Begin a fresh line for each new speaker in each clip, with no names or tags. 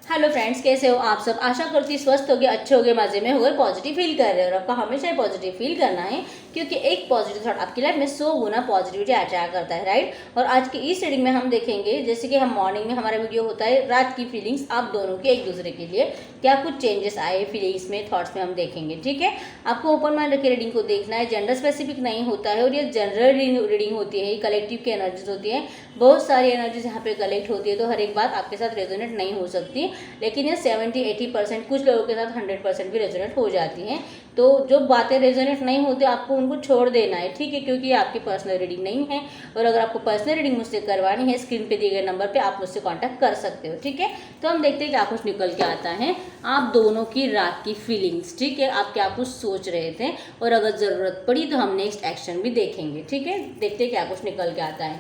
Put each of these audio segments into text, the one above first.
Hello friends, कैसे हो आप सब। आशा करती हूँ स्वस्थ होगे, अच्छे होगे, मजे में होगे, पॉजिटिव फील कर रहे हो। और आपको हमेशा ही पॉजिटिव फील करना है, क्योंकि एक पॉजिटिव थॉट आपकी लाइफ में 100 गुना पॉजिटिविटी अट्रैक्ट करता है, राइट। और आज की इस रीडिंग में हम देखेंगे, जैसे कि हम मॉर्निंग में हमारा वीडियो होता है रात की फीलिंग्स आप दोनों के एक दूसरे के लिए क्या कुछ चेंजेस आए फीलिंग्स में, थॉट्स में हम देखेंगे, ठीक है। आपको ओपन माइंड रख के रीडिंग को देखना है, जेंडर स्पेसिफिक नहीं होता है और ये जनरल रीडिंग होती है, कलेक्टिव की एनर्जीज होती है। बहुत सारी एनर्जीज यहाँ पे कलेक्ट होती है, तो हर एक बात आपके साथ रेजोनेट नहीं हो सकती, लेकिन ये 70-80% कुछ लोगों के साथ 100% भी रेजोनेट हो जाती हैं। तो जो बातें रेजोनेट नहीं होती आपको उनको छोड़ देना है, ठीक है, क्योंकि ये आपकी पर्सनल रीडिंग नहीं है। और अगर आपको पर्सनल रीडिंग मुझसे करवानी है, स्क्रीन पे दिए गए नंबर पे आप मुझसे कांटेक्ट कर सकते हो, ठीक है। तो हम देखते हैं क्या कुछ निकल के आता है आप दोनों की रात की फीलिंग्स, ठीक है। आप क्या कुछ सोच रहे थे और अगर ज़रूरत पड़ी तो हम नेक्स्ट एक्शन भी देखेंगे, ठीक है। देखते हैं क्या कुछ निकल के आता है।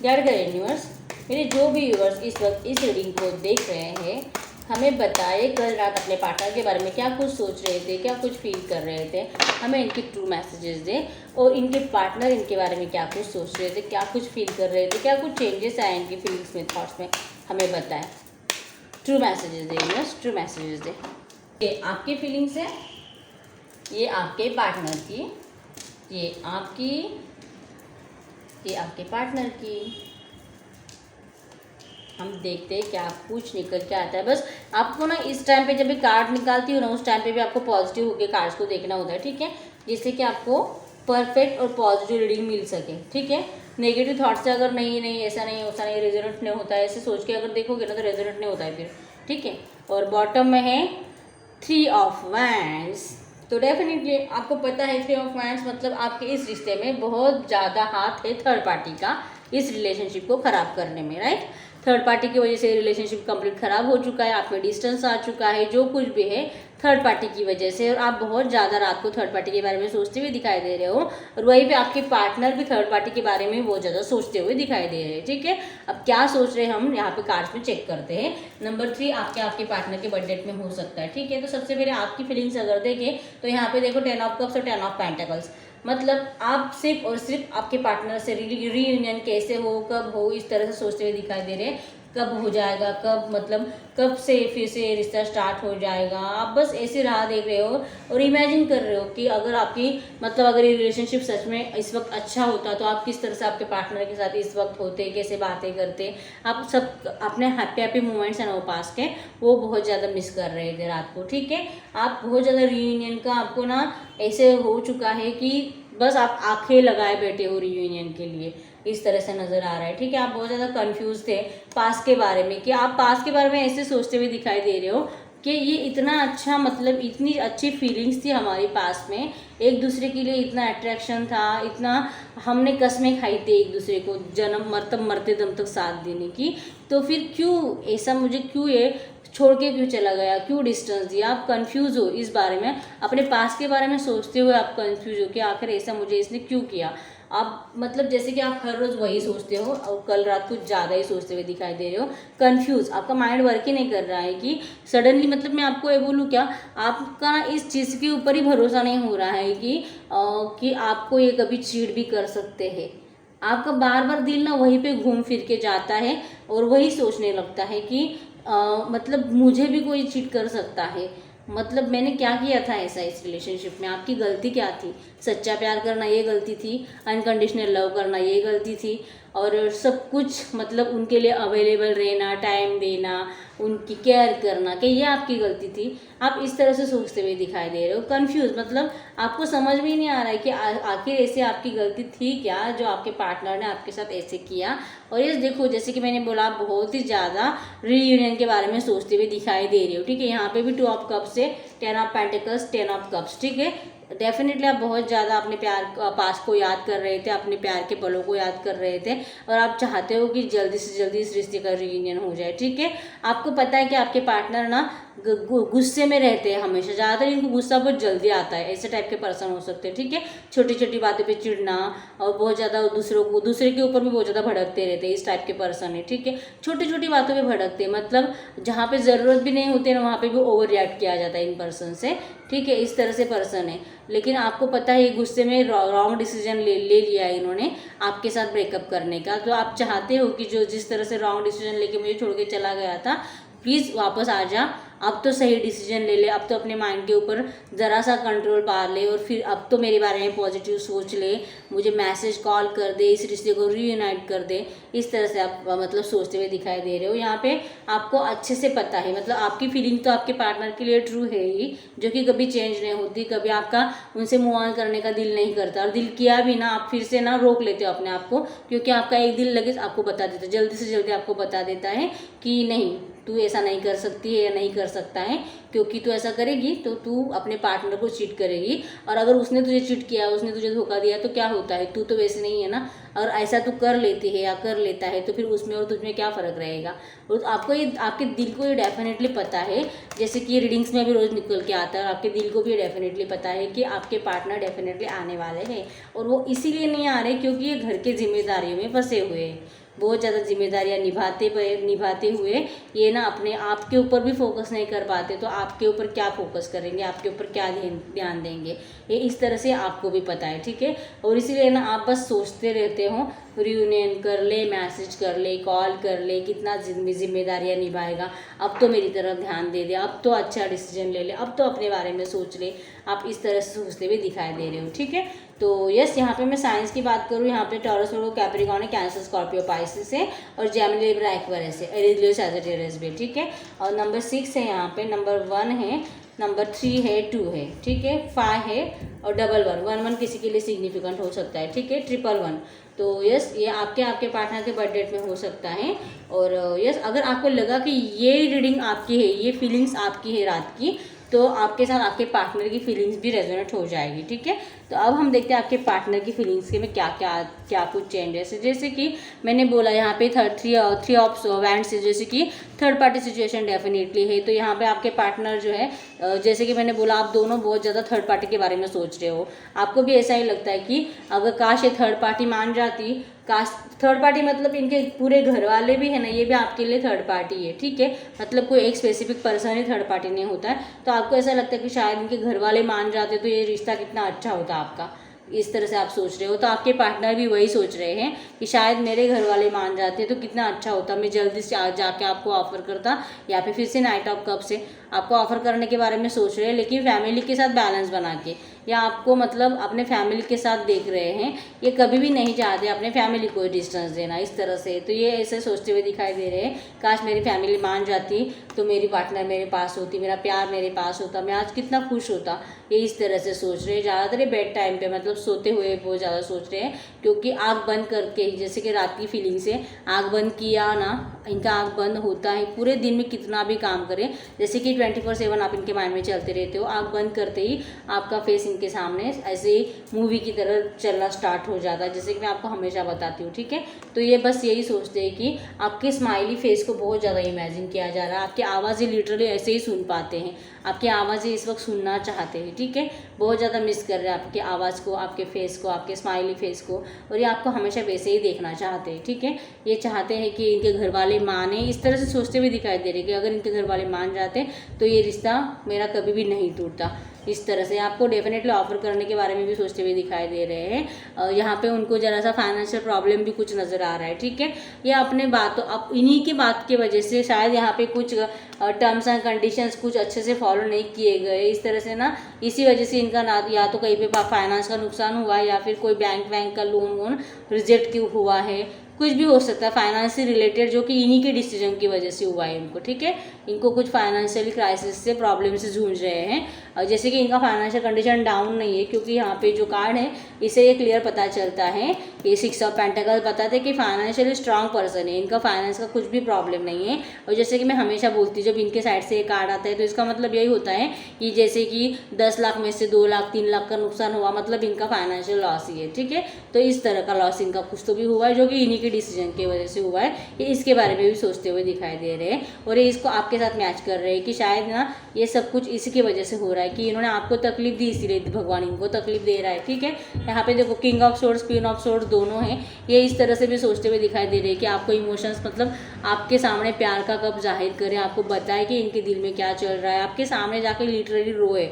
गाइड द यूनिवर्स, मेरे जो भी व्यूअर्स इस वक्त इस रीडिंग को देख रहे हैं, हमें बताए कल रात अपने पार्टनर के बारे में क्या कुछ सोच रहे थे, क्या कुछ फील कर रहे थे। हमें इनके ट्रू मैसेजेस दें और इनके पार्टनर इनके बारे में क्या कुछ सोच रहे थे, क्या कुछ फील कर रहे थे, क्या कुछ चेंजेस आए इनकी फीलिंग्स में, थॉट्स में, हमें बताएं। ट्रू मैसेजेस दें यूनिवर्स, ट्रू मैसेजेस दें। ये आपकी फीलिंग्स है, ये आपके पार्टनर की, ये आपकी, ये आपके पार्टनर की। हम देखते हैं क्या कुछ निकल के आता है। बस आपको ना इस टाइम पे जब भी कार्ड निकालती हो ना, उस टाइम पे भी आपको पॉजिटिव होकर कार्ड्स को देखना होता है, ठीक है, जिससे कि आपको परफेक्ट और पॉजिटिव रीडिंग मिल सके, ठीक है। नेगेटिव थॉट से अगर नहीं नहीं ऐसा नहीं वैसा नहीं रेजोनेट नहीं होता है, ऐसे सोच के अगर देखोगे ना तो रेजोनेट नहीं होता है फिर, ठीक है। और बॉटम में है 3 ऑफ वैंड्स। तो डेफिनेटली आपको पता है 3 ऑफ वैंड्स मतलब आपके इस रिश्ते में बहुत ज़्यादा हाथ है थर्ड पार्टी का इस रिलेशनशिप को ख़राब करने में, राइट। थर्ड पार्टी की वजह से रिलेशनशिप कंप्लीट ख़राब हो चुका है, आप में डिस्टेंस आ चुका है, जो कुछ भी है थर्ड पार्टी की वजह से। और आप बहुत ज़्यादा रात को थर्ड पार्टी के बारे में सोचते हुए दिखाई दे रहे हो, और वहीं पे आपके पार्टनर भी थर्ड पार्टी के बारे में बहुत ज़्यादा सोचते हुए दिखाई दे रहे हैं, ठीक है। अब क्या सोच रहे हैं हम यहाँ पे कार्ड्स में चेक करते हैं। नंबर 3 आपके पार्टनर के बर्थडे में हो सकता है, ठीक है। तो सबसे पहले आपकी फीलिंग्स अगर देखें तो यहाँ पे देखो 10 ऑफ कप्स और 10 ऑफ पेंटिकल्स, मतलब आप सिर्फ और सिर्फ आपके पार्टनर से रीयूनियन कैसे हो, कब हो, इस तरह से सोचते हुए दिखाई दे रहे हैं। कब हो जाएगा, कब मतलब कब से फिर से रिश्ता स्टार्ट हो जाएगा, आप बस ऐसी राह देख रहे हो और इमेजिन कर रहे हो कि अगर आपकी मतलब अगर ये रिलेशनशिप सच में इस वक्त अच्छा होता तो आप किस तरह से आपके पार्टनर के साथ इस वक्त होते, कैसे बातें करते। आप सब अपने हैप्पी हैप्पी मोमेंट्स हैं वो पास के, वो बहुत ज़्यादा मिस कर रहे थे रात को, ठीक है। आप बहुत ज़्यादा रीयूनियन का आपको ना ऐसे हो चुका है कि बस आप आंखें लगाए बैठे हो रीयूनियन के लिए, इस तरह से नज़र आ रहा है, ठीक है। आप बहुत ज़्यादा कंफ्यूज थे पास के बारे में, कि आप पास के बारे में ऐसे सोचते हुए दिखाई दे रहे हो कि ये इतना अच्छा, मतलब इतनी अच्छी फीलिंग्स थी हमारे पास में, एक दूसरे के लिए इतना अट्रैक्शन था, इतना हमने कस्में खाई थी एक दूसरे को जन्म मरते दम तक साथ देने की। तो फिर क्यों ऐसा, मुझे क्यों ये छोड़ के क्यों चला गया, क्यों डिस्टेंस दिया। आप कंफ्यूज हो इस बारे में, अपने पास के बारे में सोचते हुए आप कंफ्यूज हो कि आखिर ऐसा मुझे इसने क्यों किया। आप मतलब जैसे कि आप हर रोज़ वही सोचते हो और कल रात कुछ ज़्यादा ही सोचते हुए दिखाई दे रहे हो, कंफ्यूज, आपका माइंड वर्क ही नहीं कर रहा है कि सडनली, मतलब मैं आपको ये बोलूँ क्या, आपका इस चीज़ के ऊपर ही भरोसा नहीं हो रहा है कि आपको ये कभी चीट भी कर सकते हैं। आपका बार बार दिल ना वहीं पे घूम फिर के जाता है और वही सोचने लगता है कि मतलब मुझे भी कोई चीट कर सकता है, मतलब मैंने क्या किया था ऐसा इस रिलेशनशिप में, आपकी गलती क्या थी। सच्चा प्यार करना ये गलती थी, अनकंडीशनल लव करना ये गलती थी, और सब कुछ मतलब उनके लिए अवेलेबल रहना, टाइम देना, उनकी केयर करना, कि ये आपकी गलती थी। आप इस तरह से सोचते हुए दिखाई दे रहे हो कंफ्यूज, मतलब आपको समझ में ही नहीं आ रहा है कि आखिर ऐसे आपकी गलती थी क्या जो आपके पार्टनर ने आपके साथ ऐसे किया। और ये देखो जैसे कि मैंने बोला, आप बहुत ही ज़्यादा रीयूनियन के बारे में सोचते हुए दिखाई दे रही हो, ठीक है। यहाँ पे भी 2 ऑफ कप्स से 10 ऑफ पेंटिकल्स, 10 ऑफ कप्स, ठीक है। डेफिनेटली आप बहुत ज़्यादा अपने प्यार पास को याद कर रहे थे, अपने प्यार के पलों को याद कर रहे थे, और आप चाहते हो कि जल्दी से जल्दी इस रिश्ते का रीयूनियन हो जाए, ठीक है। आपको पता है कि आपके पार्टनर ना गुस्से में रहते हैं हमेशा, ज़्यादातर इनको गुस्सा बहुत जल्दी आता है, ऐसे टाइप के पर्सन हो सकते हैं, ठीक है। छोटी छोटी बातों पे चिढ़ना और बहुत ज़्यादा दूसरे के ऊपर भी बहुत ज़्यादा भड़कते रहते हैं, इस टाइप के पर्सन है, ठीक है। छोटी छोटी बातों पे भड़कते हैं, मतलब जहाँ पे ज़रूरत भी नहीं होती है वहाँ पे भी ओवर रिएक्ट किया जाता है इन पर्सन से, ठीक है। इस तरह से पर्सन है, लेकिन आपको पता है गुस्से में रॉन्ग डिसीजन ले लिया है इन्होंने आपके साथ ब्रेकअप करने का। तो आप चाहते हो कि जो जिस तरह से रॉन्ग डिसीजन लेके मुझे छोड़ के चला गया था, प्लीज़ वापस आ जा, अब तो सही डिसीजन ले ले, अब तो अपने माइंड के ऊपर ज़रा सा कंट्रोल पा ले, और फिर अब तो मेरे बारे में पॉजिटिव सोच ले, मुझे मैसेज कॉल कर दे, इस रिश्ते को रीयूनाइट कर दे। इस तरह से आप मतलब सोचते हुए दिखाई दे रहे हो। यहाँ पे आपको अच्छे से पता है, मतलब आपकी फीलिंग तो आपके पार्टनर के लिए ट्रू है ही, जो कि कभी चेंज नहीं होती। कभी आपका उनसे मूव ऑन करने का दिल नहीं करता, और दिल किया भी ना, आप फिर से ना रोक लेते हो अपने आप को, क्योंकि आपका एक दिल लगे आपको बता देता है, जल्दी से जल्दी आपको बता देता है कि नहीं, तू ऐसा नहीं कर सकती है या नहीं कर सकता है, क्योंकि तू ऐसा करेगी तो तू अपने पार्टनर को चीट करेगी, और अगर उसने तुझे चीट किया, उसने तुझे धोखा दिया तो क्या होता है, तू तो वैसे नहीं है ना, और ऐसा तू कर लेती है या कर लेता है तो फिर उसमें और तुझमें क्या फ़र्क रहेगा। और आपको ये, आपके दिल को ये डेफिनेटली पता है, जैसे कि रीडिंग्स में भी रोज़ निकल के आता है, और आपके दिल को भी डेफिनेटली पता है कि आपके पार्टनर डेफिनेटली आने वाले हैं, और वो इसीलिए नहीं आ रहे क्योंकि ये घर के जिम्मेदारियों में फंसे हुए हैं। बहुत ज़्यादा जिम्मेदारियां निभाते हुए ये ना अपने आप के ऊपर भी फोकस नहीं कर पाते, तो आपके ऊपर क्या फोकस करेंगे, आपके ऊपर क्या ध्यान देंगे, ये इस तरह से आपको भी पता है, ठीक है। और इसीलिए ना आप बस सोचते रहते हो, रियूनियन कर ले, मैसेज कर ले, कॉल कर ले, कितना जिम्मेदारियां निभाएगा, अब तो मेरी तरफ ध्यान दे दे, अब तो अच्छा डिसीजन ले ले, अब तो अपने बारे में सोच ले, आप इस तरह से सोचते हुए दिखाई दे रहे हो, ठीक है। तो यस, यहाँ पे मैं साइंस की बात करूँ, यहाँ पे टॉरस, वर्गो, कैप्रिकॉर्न है, कैंसर, स्कॉर्पियो, पाइसिस है, और जेमिनी, लिब्रा, एक्वेरियस है, एरिथ्रियस, सैजिटेरियस भी, ठीक है। और नंबर 6 है, यहाँ पे नंबर 1 है, नंबर 3 है, 2 है, ठीक है, 5 है, और डबल 1 किसी के लिए सिग्निफिकेंट हो सकता है, ठीक है, 111। तो यस, ये आपके पार्टनर के बर्थ डेट में हो सकता है। और यस, अगर आपको लगा कि ये रीडिंग आपकी है, ये फीलिंग्स आपकी है रात की, तो आपके साथ आपके पार्टनर की फीलिंग्स भी रेजोनेट हो जाएगी, ठीक है। तो अब हम देखते हैं आपके पार्टनर की फीलिंग्स के में क्या कुछ चेंजेस है। जैसे कि मैंने बोला, यहाँ पे 3 ऑफ वैंड्स है, जैसे कि थर्ड पार्टी सिचुएशन डेफिनेटली है। तो यहाँ पे आपके पार्टनर जो है, जैसे कि मैंने बोला, आप दोनों बहुत ज़्यादा थर्ड पार्टी के बारे में सोच रहे हो। आपको भी ऐसा ही लगता है कि अगर काश ये थर्ड पार्टी मान जाती, काश थर्ड पार्टी मतलब इनके पूरे घर वाले भी है ना, ये भी आपके लिए थर्ड पार्टी है, ठीक है। मतलब कोई एक स्पेसिफिक पर्सन ही थर्ड पार्टी नहीं होता है। तो आपको ऐसा लगता है कि शायद इनके घर वाले मान जाते तो ये रिश्ता कितना अच्छा होता आपका, इस तरह से आप सोच रहे हो। तो आपके पार्टनर भी वही सोच रहे हैं कि शायद मेरे घर वाले मान जाते तो कितना अच्छा होता, मैं जल्दी से जाके आपको ऑफर करता, या फिर से नाइट ऑफ कप से आपको ऑफर करने के बारे में सोच रहे हैं, लेकिन फैमिली के साथ बैलेंस बना के, या आपको मतलब अपने फैमिली के साथ देख रहे हैं। ये कभी भी नहीं चाहते अपने फैमिली को डिस्टेंस देना, इस तरह से। तो ये ऐसे सोचते हुए दिखाई दे रहे हैं, काश मेरी फैमिली मान जाती तो मेरी पार्टनर मेरे पास होती, मेरा प्यार मेरे पास होता, मैं आज कितना खुश होता। ये इस तरह से सोच रहे हैं ज़्यादातर बेड टाइम पे, मतलब सोते हुए बहुत ज़्यादा सोच रहे हैं, क्योंकि आँख बंद करके ही, जैसे कि रात की फीलिंग से आँख बंद किया ना, इनका आँख बंद होता है, पूरे दिन में कितना भी काम करें, जैसे कि 24/7 आप इनके माइंड में चलते रहते हो, आँख बंद करते ही आपका फेस इनके सामने ऐसे मूवी की तरह चलना स्टार्ट हो जाता है, जैसे कि मैं आपको हमेशा बताती हूँ, ठीक है। तो ये बस यही सोचते हैं कि आपके स्माइली फेस को बहुत ज़्यादा इमेजिन किया जा रहा है, आपकी आवाज़ें लिटरली ऐसे ही सुन पाते हैं, आपकी आवाज़ें इस वक्त सुनना चाहते हैं, ठीक है। बहुत ज़्यादा मिस कर रहे हैं आपकी आवाज़ को, आपके फेस को, आपके स्माइली फेस को, और ये आपको हमेशा वैसे ही देखना चाहते हैं, ठीक है। ये चाहते हैं कि इनके घर वाले माने, इस तरह से सोचते हुए दिखाई दे रहे हैं कि अगर इनके घर वाले मान जाते तो ये रिश्ता मेरा कभी भी नहीं टूटता। इस तरह से आपको डेफिनेटली ऑफर करने के बारे में भी सोचते हुए दिखाई दे रहे हैं। यहाँ पे उनको ज़रा सा फाइनेंशियल प्रॉब्लम भी कुछ नज़र आ रहा है, ठीक है। ये अपने बातों, अब इन्हीं की बात की वजह से शायद यहाँ पे कुछ टर्म्स एंड कंडीशंस कुछ अच्छे से फॉलो नहीं किए गए, इस तरह से ना, इसी वजह से इनका ना या तो कहीं पे फाइनेंस का नुकसान हुआ है, या फिर कोई बैंक का लोन रिजेक्ट क्यों हुआ है, कुछ भी हो सकता है फाइनेंस से रिलेटेड, जो कि इन्हीं के डिसीजन की वजह से हुआ है इनको, ठीक है। इनको कुछ फाइनेंशियली क्राइसिस से, प्रॉब्लम से जूझ रहे हैं, जैसे कि इनका फाइनेंशियल कंडीशन डाउन नहीं है, क्योंकि यहाँ पे जो कार्ड है इसे ये क्लियर पता चलता है, ये 6 ऑफ पेंटिकल बताते हैं कि फाइनेंशियली स्ट्रांग पर्सन है, इनका फाइनेंस का कुछ भी प्रॉब्लम नहीं है। और जैसे कि मैं हमेशा बोलती हूँ, जब इनके साइड से ये कार्ड आता है तो इसका मतलब यही होता है कि जैसे कि 10 लाख में से 2 लाख 3 लाख का नुकसान हुआ, मतलब इनका फाइनेंशियल लॉस ही है, ठीक है। तो इस तरह का लॉस इनका कुछ तो भी हुआ है, जो कि इन्हीं के डिसीजन की वजह से हुआ है। ये इसके बारे में भी सोचते हुए दिखाई दे रहे हैं, और ये इसको आपके साथ मैच कर रहे हैं कि शायद ना ये सब कुछ इसी की वजह से हो रहा है, कि इन्होंने आपको तकलीफ दी, इसीलिए भगवान इनको तकलीफ दे रहा है, ठीक है। यहाँ पे देखो king of swords, queen of swords दोनों हैं। ये इस तरह से भी सोचते हुए दिखाई दे रहे हैं कि आपको इमोशंस, मतलब आपके सामने प्यार का कब जाहिर करें, आपको बताए कि इनके दिल में क्या चल रहा है, आपके सामने जाके लिटरली रोए,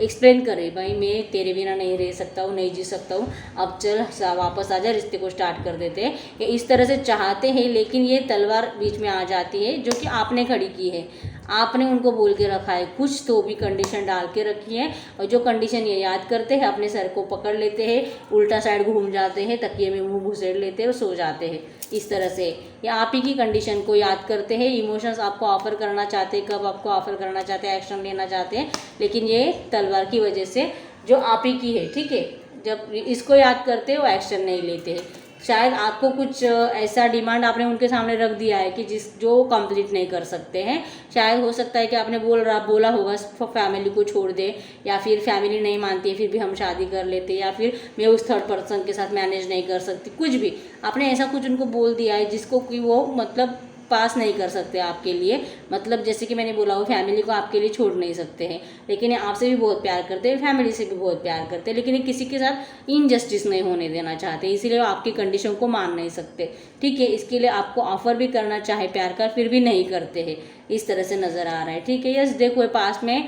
एक्सप्लेन करे, भाई मैं तेरे बिना नहीं रह सकता हूँ, नहीं जी सकता हूँ, अब चल वापस आ जा, रिश्ते को स्टार्ट कर देते हैं। ये इस तरह से चाहते हैं, लेकिन ये तलवार बीच में आ जाती है जो कि आपने खड़ी की है, आपने उनको बोल के रखा है, कुछ तो भी कंडीशन डाल के रखी है, और जो कंडीशन ये याद करते हैं अपने सर को पकड़ लेते हैं, उल्टा साइड घूम जाते हैं, तकिए में मुंह घुसेड़ लेते हैं और सो जाते हैं। इस तरह से ये आप ही की कंडीशन को याद करते हैं, इमोशंस आपको ऑफर करना चाहते हैं, कब आपको ऑफर करना चाहते हैं, एक्शन लेना चाहते हैं, लेकिन ये तलवार की वजह से जो आप ही की है, ठीक है, जब इसको याद करते हो एक्शन नहीं लेते हैं। शायद आपको कुछ ऐसा डिमांड आपने उनके सामने रख दिया है कि जो कंप्लीट नहीं कर सकते हैं। शायद हो सकता है कि आपने बोला होगा फैमिली को छोड़ दे, या फिर फैमिली नहीं मानती है फिर भी हम शादी कर लेते, या फिर मैं उस थर्ड पर्सन के साथ मैनेज नहीं कर सकती, कुछ भी आपने ऐसा कुछ उनको बोल दिया है जिसको कि वो मतलब पास नहीं कर सकते आपके लिए। मतलब जैसे कि मैंने बोला, वो फैमिली को आपके लिए छोड़ नहीं सकते हैं, लेकिन ये आपसे भी बहुत प्यार करते हैं, फैमिली से भी बहुत प्यार करते हैं, लेकिन ये किसी के साथ इनजस्टिस नहीं होने देना चाहते, इसीलिए वो आपकी कंडीशन को मान नहीं सकते, ठीक है। इसके लिए आपको ऑफर भी करना चाहे प्यार का, फिर भी नहीं करते हैं, इस तरह से नज़र आ रहा है, ठीक है। यस, देखो पास में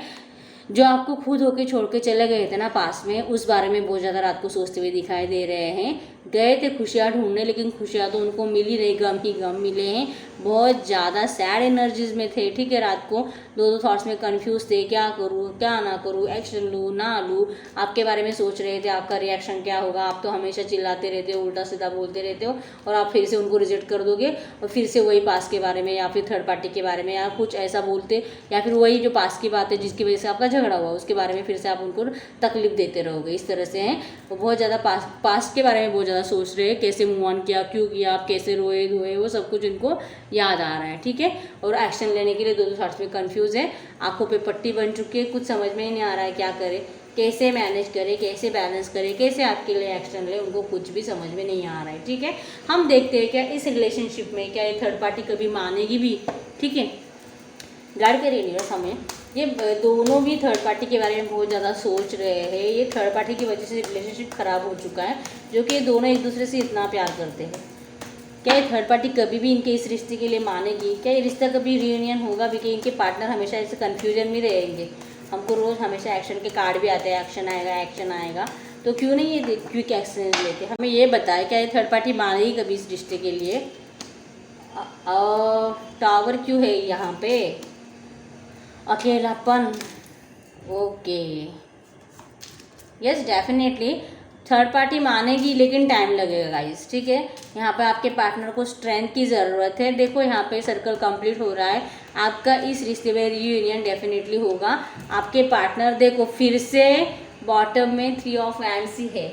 जो आपको खुद होके छोड़ के चले गए थे ना पास में, उस बारे में बहुत ज़्यादा रात को सोचते हुए दिखाई दे रहे हैं। गए थे खुशियाँ ढूंढने, लेकिन खुशियाँ तो उनको मिली नहीं, गम ही गम मिले हैं। बहुत ज़्यादा सैड एनर्जीज में थे, ठीक है। रात को दो थॉट्स में कंफ्यूज थे, क्या करूँ क्या ना करूँ, एक्शन लूँ ना लूँ, आपके बारे में सोच रहे थे, आपका रिएक्शन क्या होगा। आप तो हमेशा चिल्लाते रहते हो, उल्टा सीधा बोलते रहते हो, और आप फिर से उनको रिजेक्ट कर दोगे और फिर से वही पास के बारे में या फिर थर्ड पार्टी के बारे में या कुछ ऐसा बोलते, या फिर वही जो पास की बात है जिसकी वजह से आपका झगड़ा हुआ उसके बारे में फिर से आप उनको तकलीफ देते रहोगे। इस तरह से हैं वो, बहुत ज़्यादा पास के बारे में बहुत ज़्यादा सोच रहे हैं, कैसे मूव ऑन किया, क्यों किया, आप कैसे रोए धोए, वो सब कुछ इनको याद आ रहा है, ठीक है। और एक्शन लेने के लिए दो थॉट्स में कंफ्यूज है, आंखों पे पट्टी बन चुकी है, कुछ समझ में ही नहीं आ रहा है क्या करे, कैसे मैनेज करे, कैसे बैलेंस करे, कैसे आपके लिए एक्शन ले, उनको कुछ भी समझ में नहीं आ रहा है, ठीक है। हम देखते हैं क्या इस रिलेशनशिप में क्या ये थर्ड पार्टी कभी मानेगी भी, ठीक है। गाइड करिए यूनिवर्स हमें, ये दोनों भी थर्ड पार्टी के बारे में बहुत ज़्यादा सोच रहे हैं। ये थर्ड पार्टी की वजह से रिलेशनशिप ख़राब हो चुका है, जो कि दोनों एक दूसरे से इतना प्यार करते हैं। क्या ये थर्ड पार्टी कभी भी इनके इस रिश्ते के लिए मानेगी? क्या ये रिश्ता कभी रियूनियन होगा भी कि इनके पार्टनर हमेशा ऐसे कन्फ्यूजन में रहेंगे? हमको रोज़ हमेशा एक्शन के कार्ड भी आते हैं, एक्शन आएगा एक्शन आएगा, तो क्यों नहीं ये क्विक एक्शन लेते? हमें ये बताए क्या ये थर्ड पार्टी मानेगी कभी इस रिश्ते के लिए? टावर क्यों है यहाँ पे? अकेलापन, okay, yes definitely third party मानेगी, लेकिन टाइम लगेगा गाइस, ठीक है। यहाँ पे आपके पार्टनर को स्ट्रेंथ की ज़रूरत है। देखो यहाँ पे सर्कल कंप्लीट हो रहा है, आपका इस रिश्ते में रियूनियन डेफिनेटली होगा। आपके पार्टनर देखो फिर से बॉटम में 3 ऑफ वैंड्स ही है,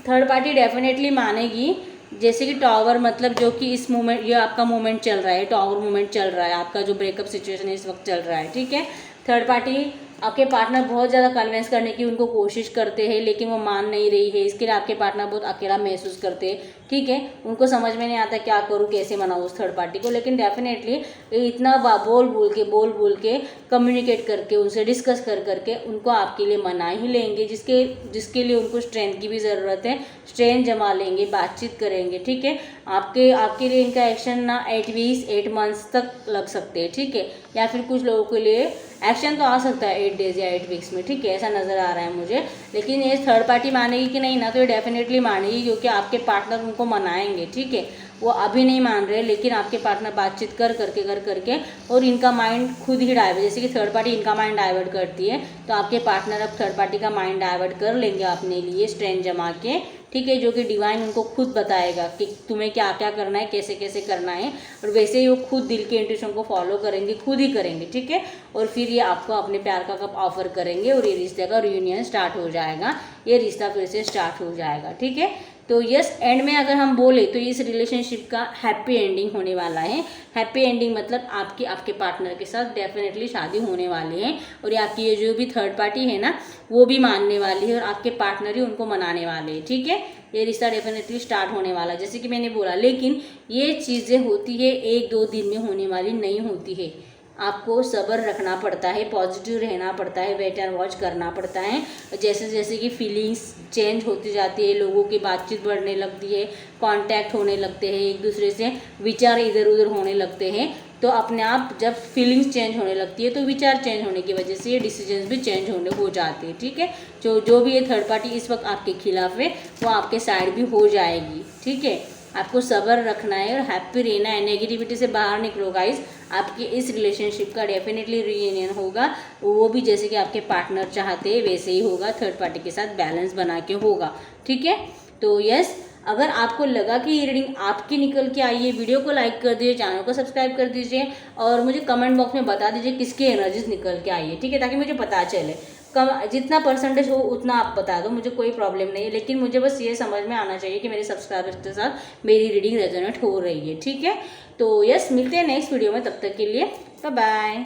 थर्ड पार्टी डेफिनेटली मानेगी। जैसे कि टॉवर मतलब जो कि इस मोमेंट, ये आपका मोमेंट चल रहा है, टॉवर मोमेंट चल रहा है, आपका जो ब्रेकअप सिचुएशन इस वक्त चल रहा है, ठीक है। थर्ड पार्टी आपके पार्टनर बहुत ज़्यादा कन्विंस करने की उनको कोशिश करते हैं, लेकिन वो मान नहीं रही है, इसके लिए आपके पार्टनर बहुत अकेला महसूस करते हैं, ठीक है। उनको समझ में नहीं आता क्या करूँ, कैसे मनाऊँ उस थर्ड पार्टी को, लेकिन डेफिनेटली इतना बोल बोल के कम्युनिकेट करके उनसे डिस्कस करके उनको आपके लिए मना ही लेंगे, जिसके लिए उनको स्ट्रेंथ की भी ज़रूरत है। स्ट्रेंथ जमा लेंगे, बातचीत करेंगे, ठीक है। आपके लिए इनका एक्शन ना 8 वीक्स 8 मंथ्स तक लग सकते हैं, ठीक है, या फिर कुछ लोगों के लिए एक्शन तो आ सकता है 8 डेज या 8 वीक्स में, ठीक है, ऐसा नज़र आ रहा है मुझे। लेकिन ये थर्ड पार्टी मानेगी कि नहीं ना, तो ये डेफिनेटली मानेगी, क्योंकि आपके पार्टनर उनको मनाएंगे, ठीक है। वो अभी नहीं मान रहे, लेकिन आपके पार्टनर बातचीत कर करके और इनका माइंड खुद ही डाइवर्ट, जैसे कि थर्ड पार्टी इनका माइंड डाइवर्ट करती है, तो आपके पार्टनर अब थर्ड पार्टी का माइंड डाइवर्ट कर लेंगे अपने लिए स्ट्रेंथ जमा के, ठीक है, जो कि डिवाइन उनको खुद बताएगा कि तुम्हें क्या क्या करना है, कैसे कैसे करना है, और वैसे ही वो खुद दिल के इंट्यूशन को फॉलो करेंगे, खुद ही करेंगे, ठीक है। और फिर ये आपको अपने प्यार का कप ऑफर करेंगे और ये रिश्ते का रियूनियन स्टार्ट हो जाएगा, ये रिश्ता फिर से स्टार्ट हो जाएगा, ठीक है। तो यस, एंड में अगर हम बोले तो इस रिलेशनशिप का हैप्पी एंडिंग होने वाला है। हैप्पी एंडिंग मतलब आपके पार्टनर के साथ डेफिनेटली शादी होने वाली है, और आपकी ये जो भी थर्ड पार्टी है ना, वो भी मानने वाली है, और आपके पार्टनर ही उनको मनाने वाले हैं, ठीक है। ये रिश्ता डेफिनेटली स्टार्ट होने वाला है, जैसे कि मैंने बोला, लेकिन ये चीज़ें होती है 1-2 दिन में होने वाली नहीं होती है। आपको सब्र रखना पड़ता है, पॉजिटिव रहना पड़ता है, वेट एंड वॉच करना पड़ता है। जैसे जैसे कि फीलिंग्स चेंज होती जाती है, लोगों की बातचीत बढ़ने लगती है, कांटेक्ट होने लगते हैं एक दूसरे से, विचार इधर उधर होने लगते हैं, तो अपने आप जब फीलिंग्स चेंज होने लगती है तो विचार चेंज होने की वजह से ये डिसीजंस भी चेंज होने हो जाते हैं, ठीक है। जो भी ये थर्ड पार्टी इस वक्त आपके खिलाफ है वो आपके साइड भी हो जाएगी, ठीक है। आपको सब्र रखना है और हैप्पी रहना है, नेगेटिविटी से बाहर निकलो गाइस। आपकी इस रिलेशनशिप का डेफिनेटली रीयूनियन होगा, वो भी जैसे कि आपके पार्टनर चाहते हैं वैसे ही होगा, थर्ड पार्टी के साथ बैलेंस बना के होगा, ठीक है। तो यस, अगर आपको लगा कि ये रीडिंग आपकी निकल के आई है, वीडियो को लाइक कर दीजिए, चैनल को सब्सक्राइब कर दीजिए और मुझे कमेंट बॉक्स में बता दीजिए किसकी एनर्जीज निकल के आई है, ठीक है, ताकि मुझे पता चले। कम जितना परसेंटेज हो उतना आप बता दो, मुझे कोई प्रॉब्लम नहीं है, लेकिन मुझे बस ये समझ में आना चाहिए कि मेरे सब्सक्राइबर्स के साथ मेरी रीडिंग रेजोनेट हो रही है, ठीक है। तो यस, मिलते हैं नेक्स्ट वीडियो में, तब तक के लिए बाय बाय।